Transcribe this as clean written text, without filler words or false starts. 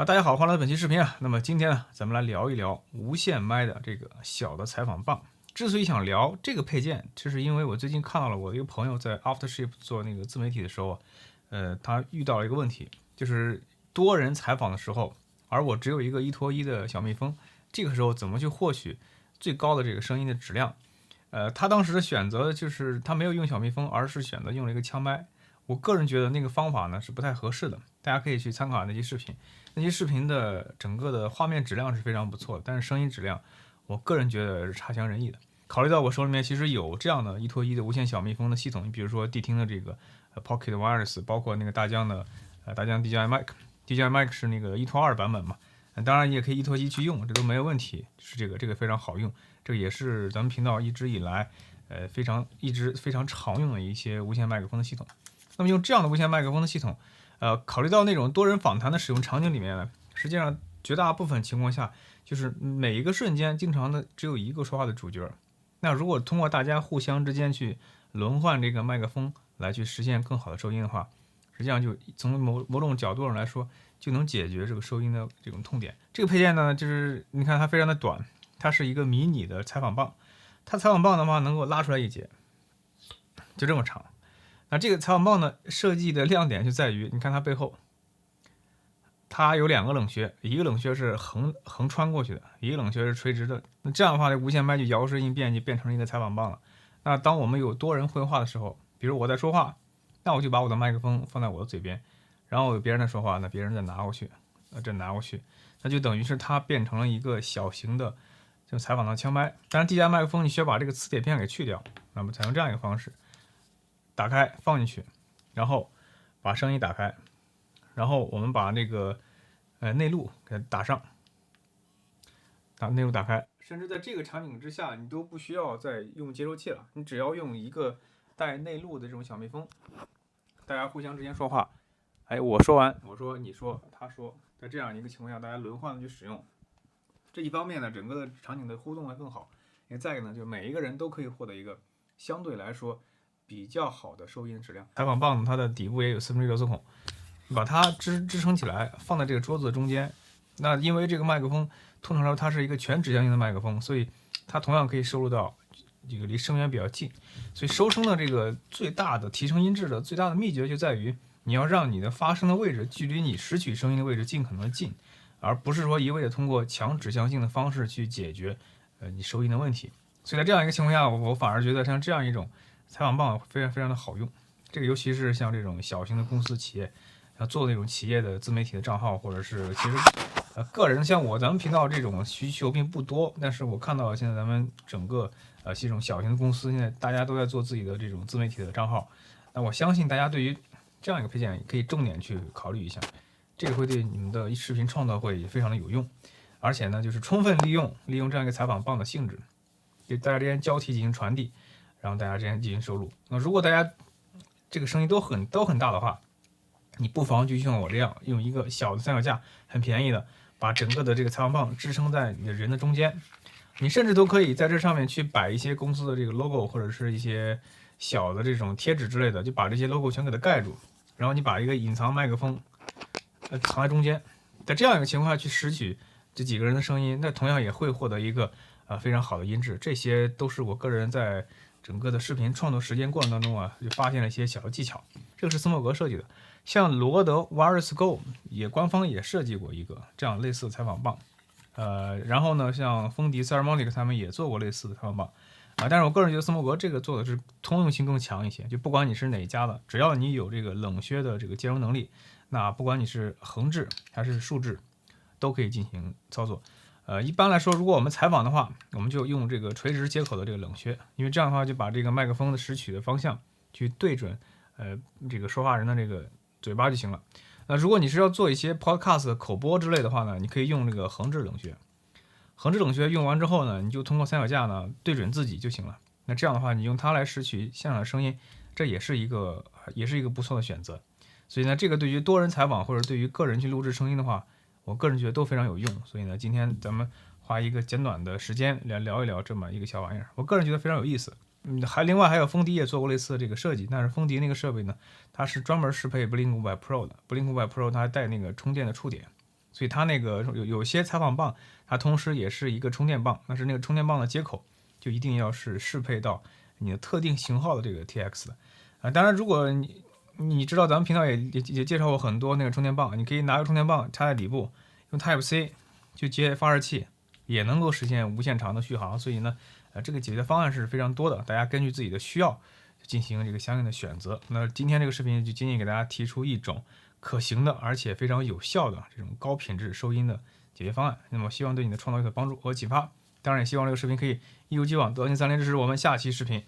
好，大家好，欢迎来到本期视频啊。那么今天呢，咱们来聊一聊无线麦的这个小的采访棒。之所以想聊这个配件，就是因为我最近看到了我的一个朋友在 Aftership 做那个自媒体的时候他遇到了一个问题，就是多人采访的时候，而我只有一个1拖1的小蜜蜂，这个时候怎么去获取最高的这个声音的质量？他当时的选择就是他没有用小蜜蜂，而是选择用了一个枪麦。我个人觉得那个方法呢是不太合适的，大家可以去参考那些视频。那些视频的整个的画面质量是非常不错的，但是声音质量，我个人觉得是差强人意的。考虑到我手里面其实有这样的1拖1的无线小蜜蜂的系统，你比如说谛听的这个Pocket Wireless，包括那个大疆的大疆 DJI Mic，DJI Mic 是那个1拖2版本嘛，当然你也可以1拖1去用，这都没有问题，是这个非常好用，这个也是咱们频道一直以来一直非常常用的一些无线麦克风的系统。那么用这样的无线麦克风的系统，考虑到那种多人访谈的使用场景里面呢，实际上绝大部分情况下，就是每一个瞬间经常的只有一个说话的主角。那如果通过大家互相之间去轮换这个麦克风来去实现更好的收音的话，实际上就从某种角度上来说，就能解决这个收音的这种痛点。这个配件呢，就是你看它非常的短，它是一个迷你的采访棒，它采访棒的话能够拉出来一截，就这么长。那这个采访棒呢，设计的亮点就在于，你看它背后，它有2个冷靴，一个冷靴是横穿过去的，一个冷靴是垂直的。那这样的话，这无线麦就摇身一变，就变成了一个采访棒了。那当我们有多人会话的时候，比如我在说话，那我就把我的麦克风放在我的嘴边，然后有别人在说话，那别人再拿过去，这拿过去，那就等于是它变成了一个小型的就采访的枪麦。当然，DJI麦克风你需要把这个磁铁片给去掉，那么采用这样一个方式。打开放进去，然后把声音打开，然后我们把那个内录给它打上，把内录打开。甚至在这个场景之下，你都不需要再用接收器了，你只要用一个带内录的这种小蜜蜂，大家互相之间说话，我说完，我说你说他说，在这样一个情况下，大家轮换的去使用，这一方面呢，整个的场景的互动会更好。再一个呢，就每一个人都可以获得一个相对来说比较好的收音质量。采访棒它的底部也有4分之一螺丝孔，把它支撑起来，放在这个桌子的中间。那因为这个麦克风通常说它是一个全指向性的麦克风，所以它同样可以收录到这个离声源比较近。所以收声的这个最大的提升音质的最大的秘诀就在于，你要让你的发声的位置距离你拾取声音的位置尽可能的近，而不是说一味的通过强指向性的方式去解决你收音的问题。所以在这样一个情况下，我反而觉得像这样一种采访棒非常的好用，这个尤其是像这种小型的公司企业，要做那种企业的自媒体的账号，或者是其实个人像咱们频道这种需求并不多，但是我看到现在咱们整个这种小型的公司，现在大家都在做自己的这种自媒体的账号，那我相信大家对于这样一个配件可以重点去考虑一下，这个会对你们的视频创造会非常的有用，而且呢，就是充分利用这样一个采访棒的性质，给大家之间交替进行传递。然后大家之间进行收录。那如果大家这个声音都很大的话，你不妨就像我这样，用一个小的三脚架，很便宜的，把整个的这个采访棒支撑在你的人的中间。你甚至都可以在这上面去摆一些公司的这个 logo， 或者是一些小的这种贴纸之类的，就把这些 logo 全给它盖住。然后你把一个隐藏麦克风藏在中间，在这样一个情况下去拾取这几个人的声音，那同样也会获得一个非常好的音质。这些都是我个人在整个的视频创作实践过程当中就发现了一些小的技巧，这个是斯莫格设计的。像罗德 Wireless Go 官方也设计过一个这样类似的采访棒，然后呢，像风笛 Ceremonic 他们也做过类似的采访棒，但是我个人觉得斯莫格这个做的是通用性更强一些，就不管你是哪家的，只要你有这个冷靴的这个兼容能力，那不管你是横置还是竖置，都可以进行操作。一般来说，如果我们采访的话，我们就用这个垂直接口的这个冷靴，因为这样的话就把这个麦克风的拾取的方向去对准这个说话人的这个嘴巴就行了。那如果你是要做一些 podcast 口播之类的话呢，你可以用这个横置冷靴。横置冷靴用完之后呢，你就通过三脚架呢对准自己就行了。那这样的话，你用它来拾取现场的声音，这也是一个不错的选择。所以呢，这个对于多人采访或者对于个人去录制声音的话，我个人觉得都非常有用，所以呢，今天咱们花一个简短的时间来聊一聊这么一个小玩意儿，我个人觉得非常有意思。另外还有风笛也做过类似的这个设计，但是风笛那个设备呢，它是专门适配 Blink 500 Pro 的，Blink 500 Pro 它还带那个充电的触点，所以它那个有些采访棒，它同时也是一个充电棒，但是那个充电棒的接口就一定要是适配到你的特定型号的这个 TX 的。当然，如果你知道咱们频道也介绍过很多那个充电棒，你可以拿个充电棒插在底部，用 Type C 就接发射器，也能够实现无限长的续航。所以呢，这个解决方案是非常多的，大家根据自己的需要进行这个相应的选择。那今天这个视频就仅仅给大家提出一种可行的而且非常有效的这种高品质收音的解决方案。那么希望对你的创造有所帮助和启发。当然也希望这个视频可以一如既往得到您3连支持。我们下期视频